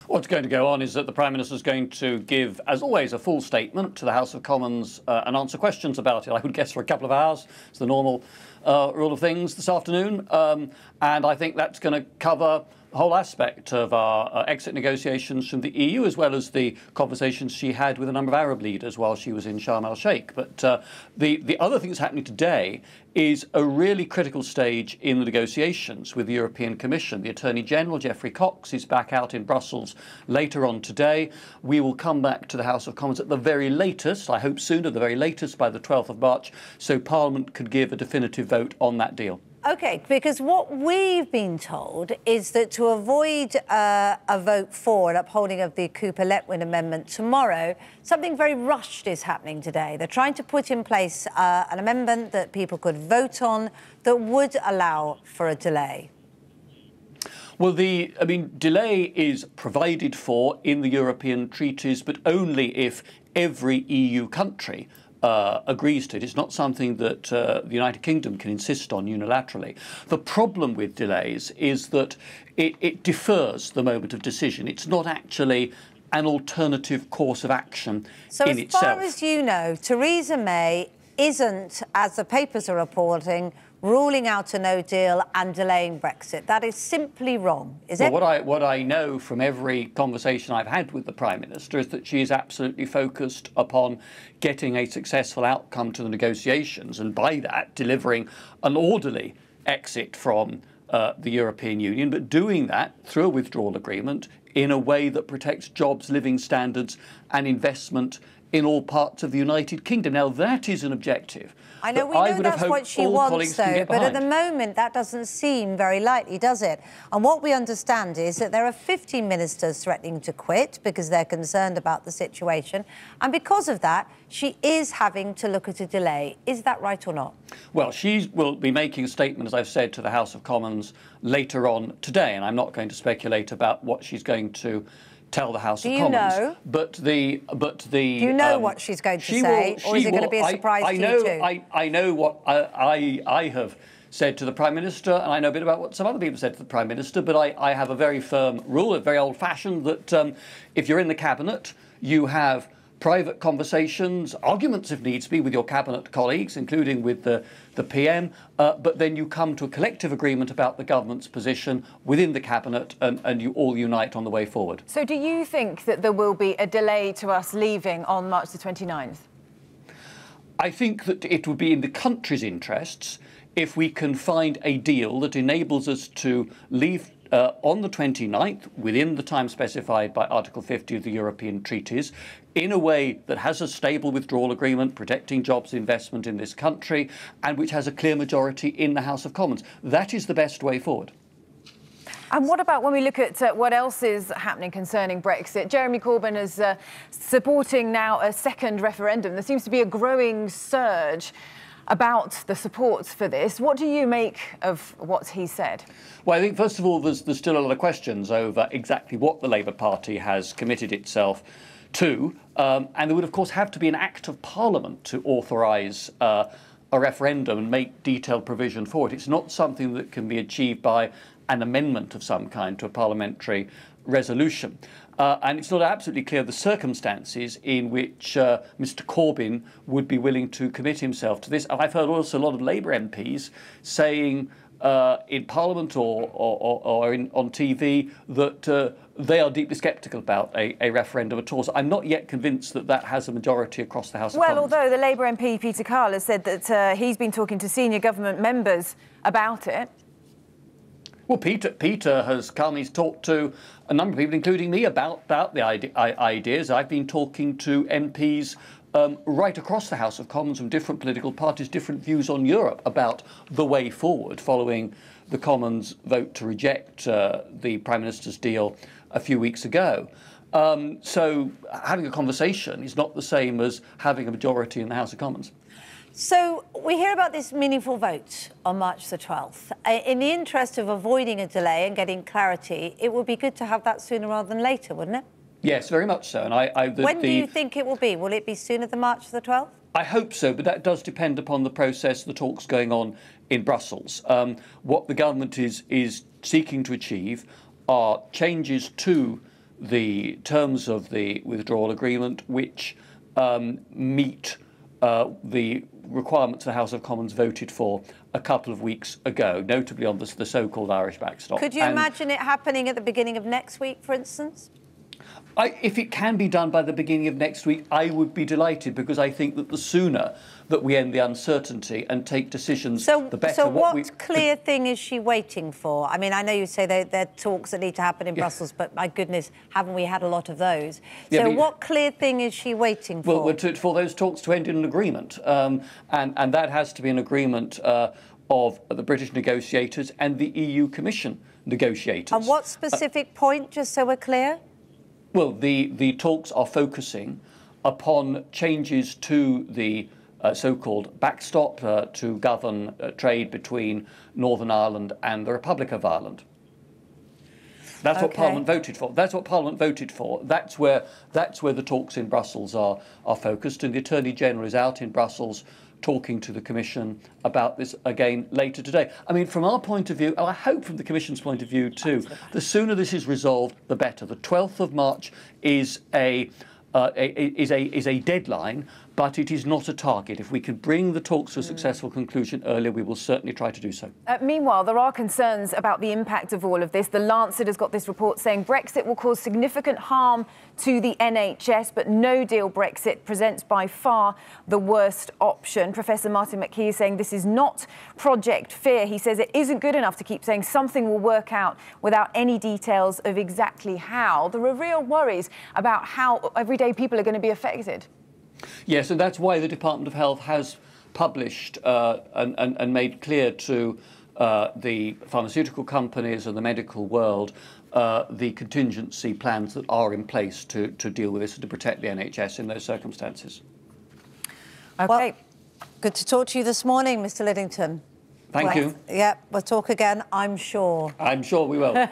What's going to go on is that the Prime Minister is going to give, as always, a full statement to the House of Commons and answer questions about it, I would guess, for a couple of hours. It's the normal rule of things this afternoon. And I think that's going to cover the whole aspect of our exit negotiations from the EU, as well as the conversations she had with a number of Arab leaders while she was in Sharm el-Sheikh. But the other thing that's happening today is a really critical stage in the negotiations with the European Commission. The Attorney General, Geoffrey Cox, is back out in Brussels later on today. We will come back to the House of Commons at the very latest, I hope soon, at the very latest by the 12th of March, so Parliament could give a definitive vote on that deal. OK, because what we've been told is that to avoid a vote for an upholding of the Cooper-Letwin amendment tomorrow, something very rushed is happening today. They're trying to put in place an amendment that people could vote on that would allow for a delay. Well, delay is provided for in the European treaties, but only if every EU country agrees to it. It's not something that the United Kingdom can insist on unilaterally. The problem with delays is that it defers the moment of decision. It's not actually an alternative course of action in itself. So as far as you know, Theresa May isn't, as the papers are reporting, ruling out a no deal and delaying Brexit. That is simply wrong, is it? Well, what I know from every conversation I've had with the Prime Minister is that she is absolutely focused upon getting a successful outcome to the negotiations, and by that delivering an orderly exit from the European Union, but doing that through a withdrawal agreement in a way that protects jobs, living standards and investment in all parts of the United Kingdom. Now, that is an objective. I know, we know that's what she wants, though, but at the moment that doesn't seem very likely, does it? And what we understand is that there are 50 ministers threatening to quit because they're concerned about the situation. And because of that, she is having to look at a delay. Is that right or not? Well, she will be making a statement, as I've said, to the House of Commons later on today, and I'm not going to speculate about what she's going to tell the House of Commons. Do you know what she's going to say, or is it going to be a surprise to you too? I know what I have said to the Prime Minister, and I know a bit about what some other people said to the Prime Minister, but I have a very firm rule, a very old-fashioned, that if you're in the Cabinet, you have private conversations, arguments if needs be, with your Cabinet colleagues, including with the PM, but then you come to a collective agreement about the government's position within the Cabinet, and you all unite on the way forward. So do you think that there will be a delay to us leaving on March the 29th? I think that it would be in the country's interests if we can find a deal that enables us to leave on the 29th, within the time specified by Article 50 of the European treaties, in a way that has a stable withdrawal agreement, protecting jobs, investment in this country, and which has a clear majority in the House of Commons. That is the best way forward. And what about when we look at what else is happening concerning Brexit? Jeremy Corbyn is supporting now a second referendum. There seems to be a growing surge about the support for this. What do you make of what he said? Well, I think, first of all, there's still a lot of questions over exactly what the Labour Party has committed itself to. And there would, of course, have to be an act of Parliament to authorise a referendum and make detailed provision for it. It's not something that can be achieved by an amendment of some kind to a parliamentary resolution. And it's not absolutely clear the circumstances in which Mr Corbyn would be willing to commit himself to this. And I've heard also a lot of Labour MPs saying in Parliament or on TV that they are deeply sceptical about a referendum at all. So I'm not yet convinced that that has a majority across the House of Commons. Well, although the Labour MP Peter Carl has said that he's been talking to senior government members about it. Well, Peter has calmly talked to a number of people, including me, about the ideas. I've been talking to MPs right across the House of Commons from different political parties, different views on Europe about the way forward following the Commons vote to reject the Prime Minister's deal a few weeks ago. So having a conversation is not the same as having a majority in the House of Commons. So we hear about this meaningful vote on March the 12th. In the interest of avoiding a delay and getting clarity, it would be good to have that sooner rather than later, wouldn't it? Yes, very much so. And when do you think it will be? Will it be sooner than March the 12th? I hope so, but that does depend upon the process, the talks going on in Brussels. What the government is seeking to achieve are changes to the terms of the withdrawal agreement, which meet the requirements the House of Commons voted for a couple of weeks ago, notably on the so-called Irish backstop. Could you imagine it happening at the beginning of next week, for instance? If it can be done by the beginning of next week, I would be delighted, because I think that the sooner that we end the uncertainty and take decisions, the better. So what clear thing is she waiting for? I mean, I know you say there are talks that need to happen in Brussels, but my goodness, haven't we had a lot of those? So what clear thing is she waiting for? Well, for those talks to end in an agreement, and that has to be an agreement of the British negotiators and the EU Commission negotiators. And what specific point, just so we're clear? Well, the talks are focusing upon changes to the so-called backstop to govern trade between Northern Ireland and the Republic of Ireland. That's what Parliament voted for. That's what Parliament voted for. That's where the talks in Brussels are focused, and the Attorney General is out in Brussels talking to the Commission about this again later today. I mean, from our point of view, and I hope from the Commission's point of view too, the sooner this is resolved, the better. The 12th of March is a deadline, but it is not a target. If we can bring the talks to a successful conclusion earlier, we will certainly try to do so. Meanwhile, there are concerns about the impact of all of this. The Lancet has got this report saying Brexit will cause significant harm to the NHS, but no-deal Brexit presents by far the worst option. Professor Martin McKee is saying this is not Project Fear. He says it isn't good enough to keep saying something will work out without any details of exactly how. There are real worries about how everyday people are going to be affected. Yes, and that's why the Department of Health has published and made clear to the pharmaceutical companies and the medical world the contingency plans that are in place to deal with this and to protect the NHS in those circumstances. OK. Well, good to talk to you this morning, Mr Lidington. Thank you. Yeah, we'll talk again, I'm sure. I'm sure we will.